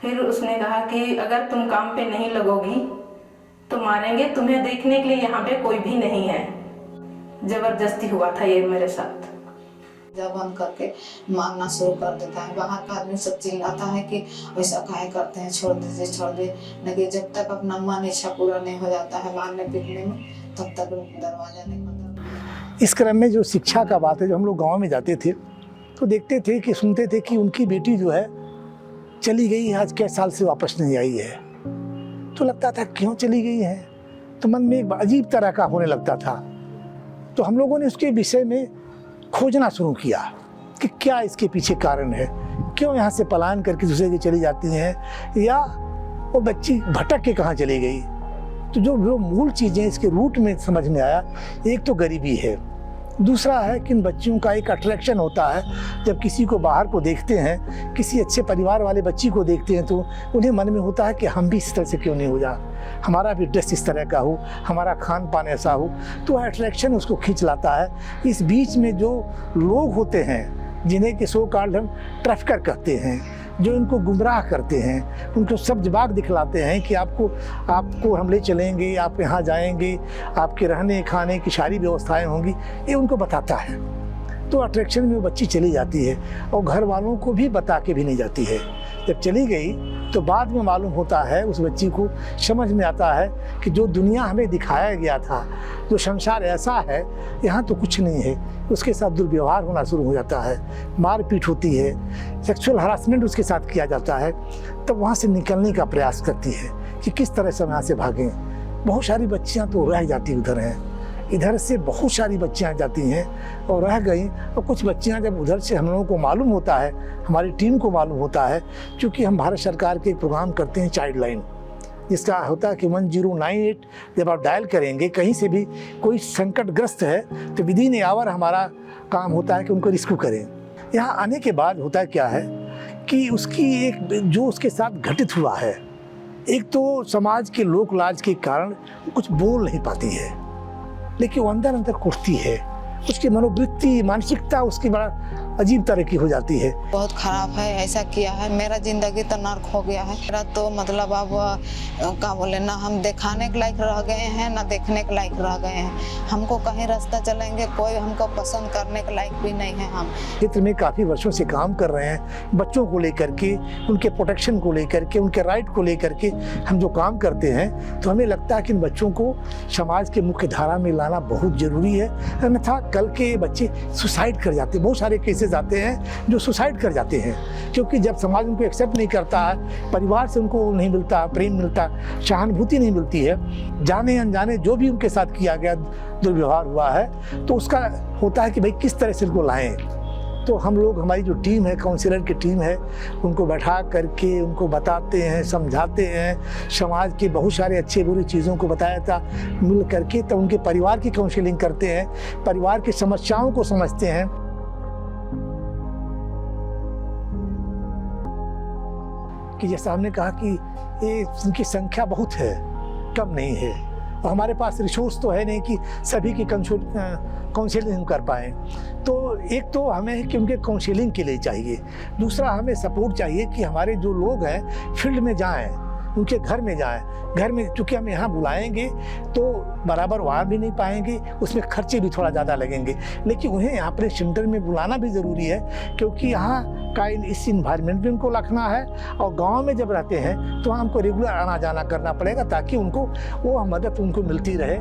फिर उसने कहा कि अगर तुम काम पे नहीं लगोगी तो मारेंगे, तुम्हें देखने के लिए यहाँ पे कोई भी नहीं है। जबरदस्ती हुआ था ये मेरे साथ। जब बंद करके मारना शुरू कर देता है, बाहर का आदमी सब चिल्लाता है कि ऐसा काहे करते हैं, छोड़ दीजिए छोड़ दे। लेकिन जब तक अपना मन इच्छा पूरा नहीं हो जाता है मारने पीटने में, तब तक दरवाजा नहीं खोलता। इस क्रम में जो शिक्षा का बात है, जब हम लोग गाँव में जाते थे तो देखते थे कि सुनते थे कि उनकी बेटी जो है चली गई, आज कई साल से वापस नहीं आई है। तो लगता था क्यों चली गई है, तो मन में एक अजीब तरह का होने लगता था। तो हम लोगों ने उसके विषय में खोजना शुरू किया कि क्या इसके पीछे कारण है, क्यों यहाँ से पलायन करके दूसरे की चली जाती हैं, या वो बच्ची भटक के कहाँ चली गई। तो जो मूल चीज़ें इसके रूट में समझ में आया, एक तो गरीबी है, दूसरा है कि इन बच्चियों का एक अट्रैक्शन होता है। जब किसी को बाहर को देखते हैं, किसी अच्छे परिवार वाले बच्ची को देखते हैं, तो उन्हें मन में होता है कि हम भी इस तरह से क्यों नहीं हो जा, हमारा भी ड्रेस इस तरह का हो, हमारा खान पान ऐसा हो, तो अट्रैक्शन उसको खींच लाता है। इस बीच में जो लोग होते हैं जिन्हें कि सो कॉल्ड हम ट्रैफिकर कहते हैं, जो इनको गुमराह करते हैं, उनको सब जवाब दिखलाते हैं कि आपको हम ले चलेंगे, आप यहाँ जाएंगे, आपके रहने खाने की सारी व्यवस्थाएं होंगी, ये उनको बताता है। तो अट्रैक्शन में वो बच्ची चली जाती है और घर वालों को भी बता के भी नहीं जाती है। जब चली गई तो बाद में मालूम होता है, उस बच्ची को समझ में आता है कि जो दुनिया हमें दिखाया गया था, जो संसार ऐसा है, यहाँ तो कुछ नहीं है। उसके साथ दुर्व्यवहार होना शुरू हो जाता है, मारपीट होती है, सेक्सुअल हरासमेंट उसके साथ किया जाता है। तब वहाँ से निकलने का प्रयास करती है कि किस तरह से वहाँ से भागें। बहुत सारी बच्चियाँ तो रह जाती उधर हैं, इधर से बहुत सारी बच्चियाँ जाती हैं और रह गई। और कुछ बच्चियाँ जब उधर से हम लोगों को मालूम होता है, हमारी टीम को मालूम होता है, क्योंकि हम भारत सरकार के एक प्रोग्राम करते हैं चाइल्ड लाइन, जिसका होता है कि 1098 जब आप डायल करेंगे, कहीं से भी कोई संकटग्रस्त है तो विदिन ए आवर हमारा काम होता है कि उनको रेस्क्यू करें। यहाँ आने के बाद होता क्या है कि उसकी एक जो उसके साथ घटित हुआ है, एक तो समाज के लोक लाज के कारण कुछ बोल नहीं पाती है, लेकिन वो अंदर अंदर कुटती है। उसकी मनोवृत्ति, मानसिकता उसकी बड़ा अजीब तरह की हो जाती है। बहुत खराब है, ऐसा किया है, मेरा जिंदगी तो नर्क हो गया है। मेरा तो मतलब अब क्या बोले ना, हम दिखाने के लायक रह गए हैं ना देखने के लायक रह गए हैं। हमको कहीं रास्ता चलेंगे, कोई हमको पसंद करने के लायक भी नहीं है। हम क्षेत्र में काफ़ी वर्षों से काम कर रहे हैं, बच्चों को लेकर के, उनके प्रोटेक्शन को लेकर के, उनके राइट को लेकर के हम जो काम करते हैं, तो हमें लगता है कि इन बच्चों को समाज के मुख्य धारा में लाना बहुत ज़रूरी है। अन्यथा कल के बच्चे सुसाइड कर जाते हैं। बहुत सारे केसेस आते हैं जो सुसाइड कर जाते हैं, क्योंकि जब समाज उनको एक्सेप्ट नहीं करता है, परिवार से उनको नहीं मिलता, प्रेम मिलता, सहानुभूति नहीं मिलती है, जाने अनजाने जो भी उनके साथ किया गया दुर्व्यवहार हुआ है, तो उसका होता है कि भाई किस तरह से उनको लाएं। तो हम लोग, हमारी जो टीम है, काउंसलर की टीम है, उनको बैठा करके उनको बताते हैं, समझाते हैं, समाज के बहुत सारे अच्छे बुरी चीज़ों को बताया था मिल करके, तब उनके परिवार की काउंसलिंग करते हैं, परिवार की समस्याओं को समझते हैं। कि जैसा हमने कहा कि ये इनकी संख्या बहुत है, कम नहीं है, और हमारे पास रिसोर्स तो है नहीं कि सभी की काउंसलिंग कर पाएँ। तो एक तो हमें कि उनके काउंसलिंग के लिए चाहिए, दूसरा हमें सपोर्ट चाहिए कि हमारे जो लोग हैं फील्ड में जाएं, उनके घर में जाएं। घर में चूँकि हम यहाँ बुलाएंगे तो बराबर वहाँ भी नहीं पाएंगे, उसमें खर्चे भी थोड़ा ज़्यादा लगेंगे, लेकिन उन्हें यहाँ पर सेंटर में बुलाना भी ज़रूरी है, क्योंकि यहाँ का इस इन्वायरमेंट में उनको रखना है। और गांव में जब रहते हैं तो हमको रेगुलर आना जाना करना पड़ेगा, ताकि उनको वो मदद उनको मिलती रहे।